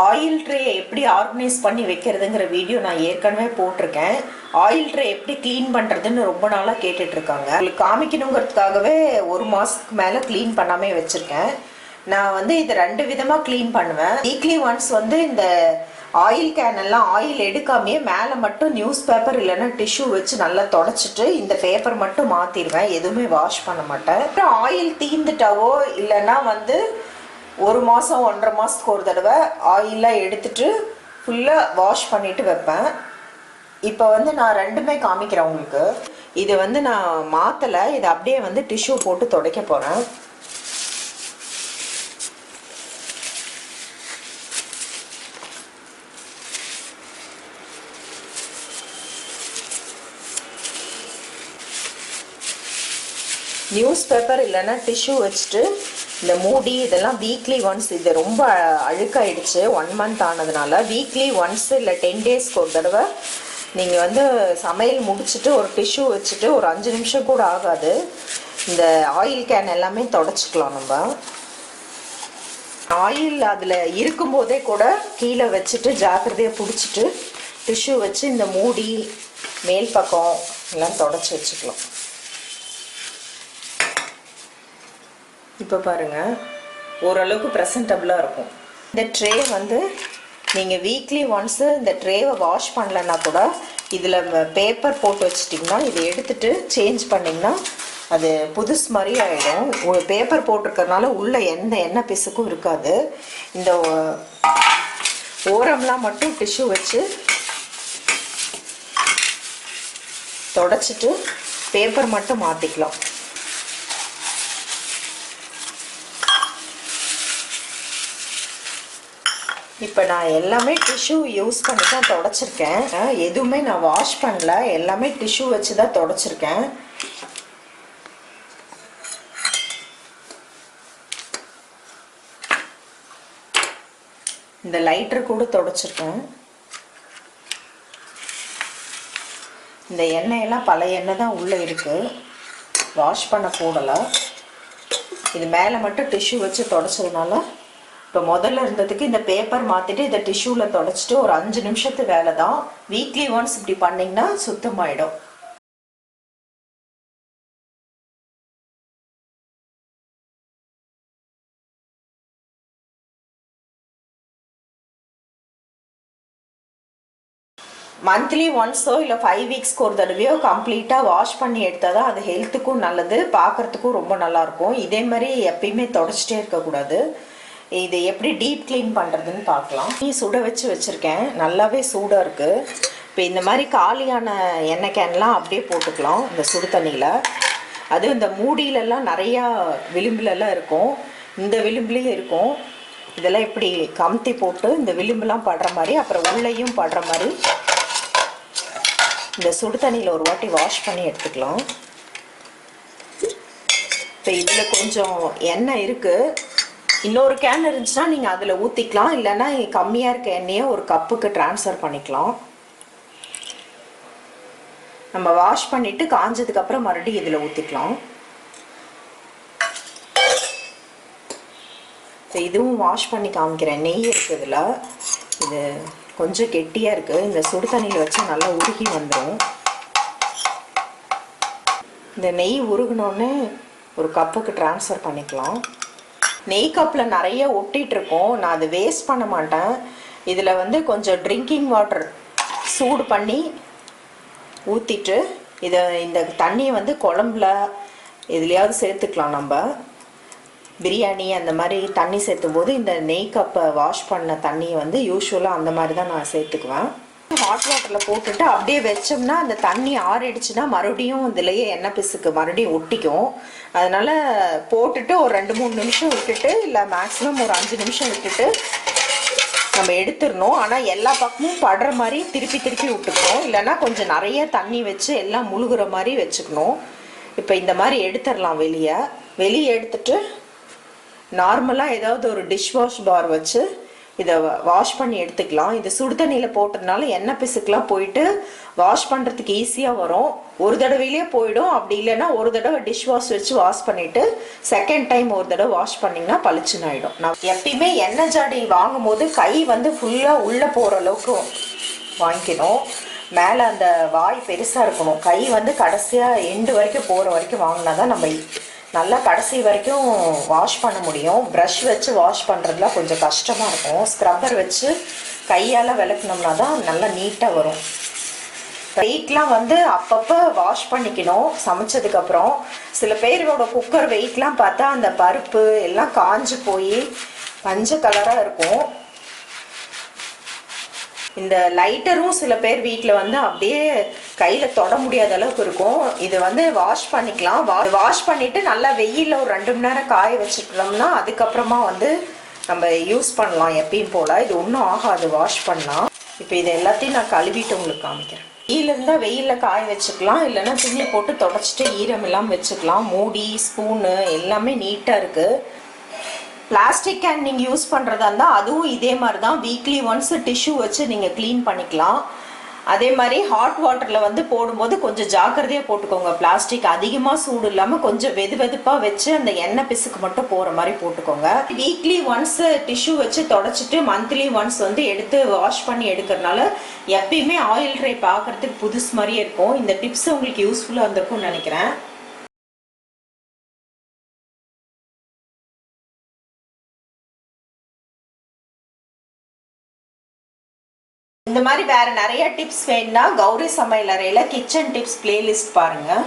Oil tray எப்படி organise பண்ணி வைக்கிறதுங்கிற video நான் ஏற்கனவே போட்டிருக்கேன். ஆயில் ட்ரே எப்படி க்ளீன் பண்ணுறதுன்னு ரொம்ப நாளாக கேட்டுட்ருக்காங்க. உங்களுக்கு காமிக்கணுங்கிறதுக்காகவே 1 மாதத்துக்கு மேலே க்ளீன் பண்ணாமல் வச்சுருக்கேன். நான் வந்து இதை 2 விதமாக க்ளீன் பண்ணுவேன். வீக்லி ஒன்ஸ் வந்து இந்த ஆயில் கேன் எல்லாம் ஆயில் எடுக்காமையே மேலே மட்டும் நியூஸ் பேப்பர் இல்லைன்னா டிஷ்யூ வச்சு நல்லா தொடச்சிட்டு இந்த பேப்பர் மட்டும் மாற்றிடுவேன். எதுவுமே வாஷ் பண்ண மாட்டேன். அப்புறம் ஆயில் தீர்ந்துட்டாவோ இல்லைன்னா வந்து 1 மாதம் 1.5 மாதத்துக்கு ஒரு தடவை ஆயிலாக எடுத்துட்டு ஃபுல்லாக வாஷ் பண்ணிவிட்டு வைப்பேன். இப்போ வந்து நான் 2மே காமிக்கிறேன் உங்களுக்கு. இது வந்து நான் மாற்றலை, இதை அப்படியே வந்து டிஷ்யூ போட்டு துடைக்க போகிறேன். நியூஸ் பேப்பர் இல்லைன்னா டிஷ்யூ வச்சுட்டு இந்த மூடி இதெல்லாம் வீக்லி ஒன்ஸ், இது ரொம்ப அழுக்காயிடுச்சு 1 மந்த் ஆனதுனால வீக்லி ஒன்ஸ் இல்லை 10 டேஸ்க்கு ஒரு தடவை நீங்கள் வந்து சமையல் முடிச்சுட்டு ஒரு டிஷ்யூ வச்சுட்டு ஒரு 5 நிமிஷம் கூட ஆகாது இந்த ஆயில் கேன் எல்லாமே தொடச்சிக்கலாம். நம்ம ஆயில் அதில் இருக்கும்போதே கூட கீழே வச்சுட்டு ஜாக்கிரதையாக பிடிச்சிட்டு டிஷ்யூ வச்சு இந்த மூடி மேல் பக்கம் எல்லாம் தொடச்சி வச்சுக்கலாம். இப்போ பாருங்கள், ஓரளவுக்கு ப்ரெசன்டபுளாக இருக்கும். இந்த ட்ரே வந்து நீங்கள் வீக்லி ஒன்ஸு இந்த ட்ரேவை வாஷ் பண்ணலன்னா கூட இதில் பேப்பர் போட்டு வச்சிட்டிங்கன்னா இதை எடுத்துகிட்டு சேஞ்ச் பண்ணிங்கன்னா அது புதுசு மாதிரி ஆகிடும். பேப்பர் போட்டிருக்கறனால உள்ளே எந்த எண்ணெய் பிசுக்கும் இருக்காது. இந்த ஓரம்லாம் மட்டும் டிஷ்யூ வச்சு தொடச்சிட்டு பேப்பர் மட்டும் மாற்றிக்கலாம். இப்போ நான் எல்லாமே டிஷ்யூ யூஸ் பண்ணி தான் தொடச்சிருக்கேன். எதுவுமே நான் வாஷ் பண்ணல, எல்லாமே டிஷ்யூ வச்சு தான் தொடச்சிருக்கேன். இந்த லைட்டர் கூட தொடச்சிருக்கேன். இந்த எண்ணெயெல்லாம் பழைய எண்ணெய் தான் உள்ளே இருக்குது, வாஷ் பண்ண போடலை. இது மேலே மட்டும் டிஷ்யூ வச்சு தொடச்சதுனால இப்போ முதல்ல இருந்ததுக்கு இந்த பேப்பர் மாற்றிட்டு இதை டிஷ்யூவில் தொடச்சிட்டு ஒரு 5 நிமிஷத்து வேலை தான். வீக்லி ஒன்ஸ் இப்படி பண்ணிங்கன்னா சுத்தமாயிடும். மந்த்லி ஒன்ஸோ இல்லை 5 வீக்ஸ்க்கு ஒரு தடவையோ கம்ப்ளீட்டாக வாஷ் பண்ணி எடுத்தால் தான் அது ஹெல்த்துக்கும் நல்லது, பார்க்குறதுக்கும் ரொம்ப நல்லாயிருக்கும். இதே மாதிரி எப்பயுமே தொடச்சிட்டே இருக்கக்கூடாது. இது எப்படி டீப் க்ளீன் பண்ணுறதுன்னு பார்க்கலாம். சுட வச்சு வச்சுருக்கேன், நல்லாவே சூடாக இருக்குது. இப்போ இந்த மாதிரி காலியான எண்ணெய் கேன்லாம் அப்படியே போட்டுக்கலாம் இந்த சுடு தண்ணியில். அது இந்த மூடியிலெல்லாம் நிறையா விளிம்புலெல்லாம் இருக்கும், இந்த விளிம்புலேயும் இருக்கும். இதெல்லாம் இப்படி கமுத்தி போட்டு இந்த விளிம்புலாம் படுற மாதிரி அப்புறம் உள்ளேயும் படுற மாதிரி இந்த சுடு தண்ணியில் ஒரு வாட்டி வாஷ் பண்ணி எடுத்துக்கலாம். இப்போ இதில் கொஞ்சம் எண்ணெய் இருக்குது, இன்னொரு கேன் இருந்துச்சுன்னா நீங்கள் அதில் ஊற்றிக்கலாம், இல்லைன்னா கம்மியாக இருக்க எண்ணெயை ஒரு கப்புக்கு ட்ரான்ஸ்ஃபர் பண்ணிக்கலாம். நம்ம வாஷ் பண்ணிவிட்டு காஞ்சதுக்கப்புறம் மறுபடியும் இதில் ஊற்றிக்கலாம். இதுவும் வாஷ் பண்ணி காமிக்கிறேன். நெய் இருக்குது இதில், இது கொஞ்சம் கெட்டியாக இருக்குது. இந்த சுடு தண்ணியில் வச்சு நல்லா உருகி வந்துடும். இந்த நெய் உருகினோன்னு ஒரு கப்புக்கு ட்ரான்ஸ்ஃபர் பண்ணிக்கலாம். நெய் கப்பில் நிறைய ஒட்டிகிட்ருக்கோம், நான் அதை வேஸ்ட் பண்ண மாட்டேன். இதில் வந்து கொஞ்சம் ட்ரிங்கிங் வாட்டர் சூடு பண்ணி ஊற்றிட்டு இந்த தண்ணியை வந்து குழம்புல எதுலையாவது சேர்த்துக்கலாம். நம்ம பிரியாணி அந்த மாதிரி தண்ணி சேர்த்தும் போது இந்த நெய் கப்பை வாஷ் பண்ண தண்ணியை வந்து யூஸ்வலாக அந்த மாதிரி தான் நான் சேர்த்துக்குவேன். ஹாட் வாட்டரில் போட்டுட்டு அப்படியே வச்சோம்னா அந்த தண்ணி ஆறிடுச்சுன்னா மறுபடியும் இதுலேயே எண்ணெய் பிசுக்கு மறுபடியும் ஒட்டிக்கும். அதனால் போட்டுட்டு ஒரு 2-3 நிமிஷம் விட்டுட்டு, இல்லை மேக்ஸிமம் ஒரு 5 நிமிஷம் விட்டுட்டு நம்ம எடுத்துடணும். ஆனால் எல்லா பக்கமும் படுற மாதிரி திருப்பி திருப்பி விட்டுக்கணும், இல்லைன்னா கொஞ்சம் நிறைய தண்ணி வச்சு எல்லாம் முழுகிற மாதிரி வச்சுக்கணும். இப்போ இந்த மாதிரி எடுத்துடலாம். வெளியே எடுத்துட்டு நார்மலாக ஏதாவது ஒரு டிஷ்வாஷ் பார் வச்சு இதை வாஷ் பண்ணி எடுத்துக்கலாம். இது சுடு தண்ணியில் போட்டதுனால எண்ணெய் பிசுக்கெலாம் போயிட்டு வாஷ் பண்ணுறதுக்கு ஈஸியாக வரும். ஒரு தடவையிலே போயிடும். அப்படி இல்லைன்னா ஒரு தடவை டிஷ் வாஷ் வச்சு வாஷ் பண்ணிவிட்டு செகண்ட் டைம் ஒரு தடவை வாஷ் பண்ணிங்கன்னா பளிச்சுன்னு ஆகிடும். நான் எப்பயுமே எண்ணெய் ஜாடி வாங்கும் போது கை வந்து ஃபுல்லாக உள்ளே போகிற அளவுக்கு வாங்கிக்கணும். மேலே அந்த வாய் பெருசாக இருக்கணும். கை வந்து கடைசியாக எண்டு வரைக்கும் போகிற வரைக்கும் வாங்கினா தான் நம்ம நல்லா கடைசி வரைக்கும் வாஷ் பண்ண முடியும். ப்ரஷ் வச்சு வாஷ் பண்ணுறதுல கொஞ்சம் கஷ்டமாக இருக்கும். ஸ்க்ரப்பர் வச்சு கையால் விளக்குனோம்னா தான் நல்லா நீட்டாக வரும். வெயிட்லாம் வந்து அப்பப்போ வாஷ் பண்ணிக்கணும் சமைச்சதுக்கப்புறம். சில பேரோட குக்கர் வெயிட்லாம் பார்த்தா அந்த பருப்பு எல்லாம் காஞ்சு போய் பஞ்ச கலராக இருக்கும். இந்த லைட்டரும் சில பேர் வீட்டில் வந்து அப்படியே கையில் தொட முடியாத அளவுக்கு இருக்கும். இது வந்து வாஷ் பண்ணிக்கலாம். வாஷ் பண்ணிவிட்டு நல்லா வெயிலில் ஒரு 2 மணி நேரம் காய வச்சுட்டோம்னா அதுக்கப்புறமா வந்து நம்ம யூஸ் பண்ணலாம் எப்பயும் போல். இது ஒன்றும் ஆகாது வாஷ் பண்ணலாம். இப்போ இது எல்லாத்தையும் நான் கழுவிட்டு உங்களுக்கு காமிக்கிறேன். வெயில் இருந்தால் வெயிலில் காய வச்சுக்கலாம். இல்லைன்னா துணியை போட்டு தொடச்சிட்டு ஈரம் எல்லாம் வச்சுக்கலாம். மூடி ஸ்பூனு எல்லாமே நீட்டாக இருக்குது. பிளாஸ்டிக் கேன் நீங்கள் யூஸ் பண்ணுறதா இருந்தால் அதுவும் இதே மாதிரி தான் வீக்லி ஒன்ஸ் டிஷ்யூ வச்சு நீங்கள் க்ளீன் பண்ணிக்கலாம். அதே மாதிரி ஹாட் வாட்டரில் வந்து போடும்போது கொஞ்சம் ஜாக்கிரதையாக போட்டுக்கோங்க. பிளாஸ்டிக் அதிகமாக சூடு இல்லாமல் கொஞ்சம் வெதுப்பாக வச்சு அந்த எண்ணெய் பிசுக்கு மட்டும் போகிற மாதிரி போட்டுக்கோங்க. வீக்லி ஒன்ஸ் டிஷ்யூ வச்சு தொடச்சிட்டு மந்த்லி ஒன்ஸ் வந்து எடுத்து வாஷ் பண்ணி எடுக்கிறதுனால எப்பயுமே ஆயில் ட்ரை பார்க்குறதுக்கு புதுசு மாதிரியே இருக்கும். இந்த டிப்ஸ் உங்களுக்கு யூஸ்ஃபுல்லாக இருந்திருக்கும்னு நினைக்கிறேன். இந்த மாதிரி வேறு நிறைய டிப்ஸ் வேணும்னா கௌரி சமையல் அறையில் கிச்சன் டிப்ஸ் பிளேலிஸ்ட் பாருங்கள்.